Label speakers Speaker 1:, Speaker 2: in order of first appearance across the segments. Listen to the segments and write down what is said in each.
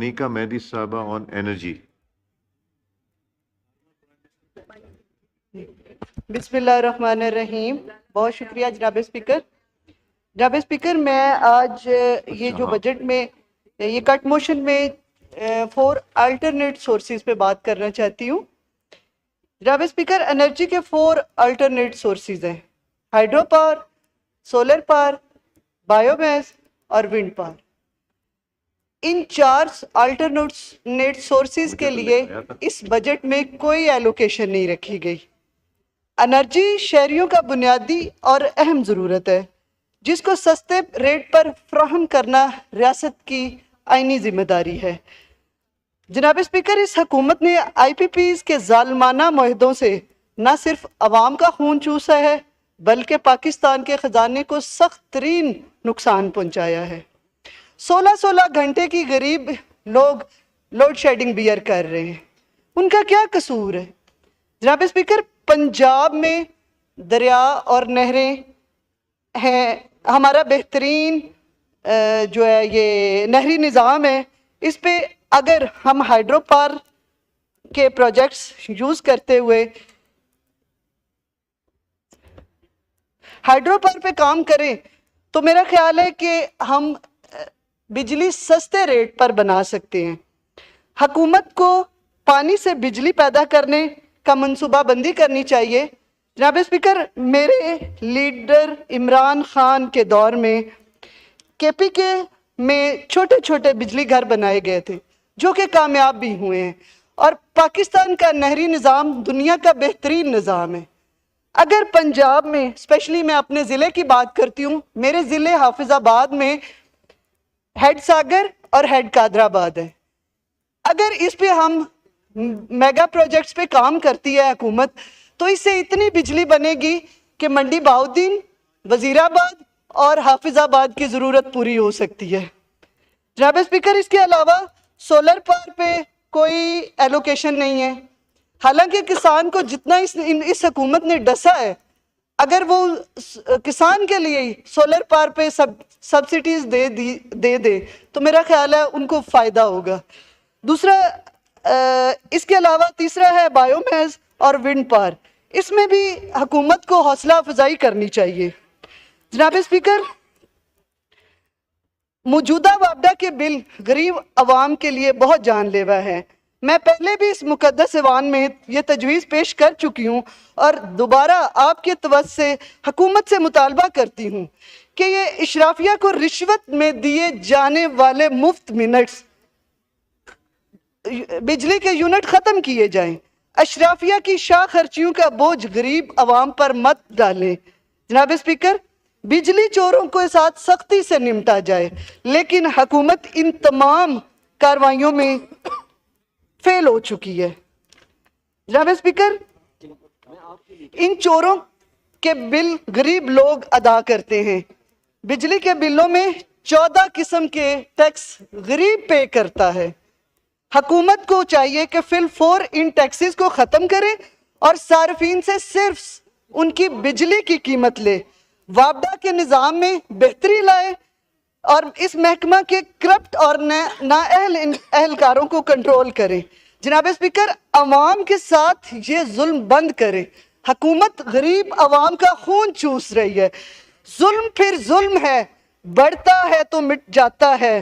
Speaker 1: Nika Mehdi Saba on energy.
Speaker 2: बिस्मिल्लाहिर्रहमानिर्रहीम। बहुत शुक्रिया जनाब स्पीकर। जनाब स्पीकर, मैं आज ये जो बजट में ये कट मोशन में 4 अल्टरनेट सोर्सेज पे बात करना चाहती हूँ। जनाब स्पीकर, एनर्जी के 4 अल्टरनेट सोर्सेज हैं: hydro power, solar power, biomass और विंड पावर। इन 4 अल्टरनेट सोर्सेज के लिए इस बजट में कोई एलोकेशन नहीं रखी गई। एनर्जी शहरियों का बुनियादी और अहम ज़रूरत है, जिसको सस्ते रेट पर फ्राहम करना रियासत की आईनी जिम्मेदारी है। जनाब स्पीकर, इस हुकूमत ने IPPs के जालमाना मुआहदों से न सिर्फ अवाम का खून चूसा है, बल्कि पाकिस्तान के ख़जाने को सख्त तरीन नुकसान पहुँचाया है। 16-16 घंटे की गरीब लोग लोड शेडिंग बियर कर रहे हैं। उनका क्या कसूर है? जनाब स्पीकर, पंजाब में दरिया और नहरें हैं, हमारा बेहतरीन जो है ये नहरी निज़ाम है। इस पे अगर हम हाइड्रो पावर के प्रोजेक्ट्स यूज़ करते हुए हाइड्रो पावर पे काम करें तो मेरा ख्याल है कि हम बिजली सस्ते रेट पर बना सकते हैं। हुकूमत को पानी से बिजली पैदा करने का मंसूबा बंदी करनी चाहिए। जनाब स्पीकर, मेरे लीडर इमरान खान के दौर में KPK में छोटे छोटे बिजली घर बनाए गए थे, जो कि कामयाब भी हुए हैं, और पाकिस्तान का नहरी निज़ाम दुनिया का बेहतरीन निज़ाम है। अगर पंजाब में, स्पेशली मैं अपने ज़िले की बात करती हूँ, मेरे ज़िले हाफिज़ाबाद में हेड सागर और हेड कादराबाद है। अगर इस पे हम मेगा प्रोजेक्ट्स पे काम करती है हुकूमत, तो इससे इतनी बिजली बनेगी कि मंडी बहाउद्दीन, वजीराबाद और हाफिज़ाबाद की ज़रूरत पूरी हो सकती है। जनाब स्पीकर, इसके अलावा सोलर पावर पे कोई एलोकेशन नहीं है। हालांकि किसान को जितना इस हुकूमत ने डसा है, अगर वो किसान के लिए सोलर पावर पे सब्सिडीज दे दे तो मेरा ख्याल है उनको फ़ायदा होगा। दूसरा, इसके अलावा तीसरा है बायोमास और विंड पावर। इसमें भी हुकूमत को हौसला अफजाई करनी चाहिए। जनाब स्पीकर, मौजूदा वापडा के बिल गरीब आवाम के लिए बहुत जानलेवा है। मैं पहले भी इस मुकद्दस ऐवान में ये तजवीज़ पेश कर चुकी हूँ और दोबारा आपके तवज्जो से हुकूमत से मुतालबा करती हूँ कि ये इशराफिया को रिश्वत में दिए जाने वाले मुफ्त मिनट्स, बिजली के यूनिट ख़त्म किए जाएं। अशराफिया की शाह खर्चियों का बोझ गरीब आवाम पर मत डालें। जनाब स्पीकर, बिजली चोरों के साथ सख्ती से निपटा जाए, लेकिन हुकूमत इन तमाम कार्रवाइयों में फेल हो चुकी है। जनाब स्पीकर, इन चोरों के बिल गरीब लोग अदा करते हैं। बिजली के बिलों में 14 किस्म के टैक्स गरीब पे करता है। हुकूमत को चाहिए कि फिल-4 इन टैक्सेस को ख़त्म करे और सार्फिन से सिर्फ उनकी बिजली की कीमत ले, वापडा के निज़ाम में बेहतरी लाए और इस महकमा के करप्ट और नाअहल एहलकारों को कंट्रोल करें। जनाब स्पीकर, अवाम के साथ ये जुल्म बंद करें। हुकूमत गरीब अवाम का खून चूस रही है। जुल्म फिर जुल्म है, बढ़ता है तो मिट जाता है।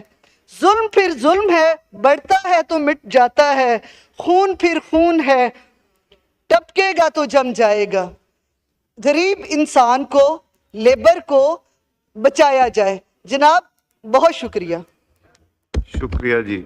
Speaker 2: जुल्म फिर जुल्म है, बढ़ता है तो मिट जाता है। खून फिर खून है, टपकेगा तो जम जाएगा। गरीब इंसान को, लेबर को बचाया जाए। जनाब, बहुत शुक्रिया।
Speaker 1: शुक्रिया जी।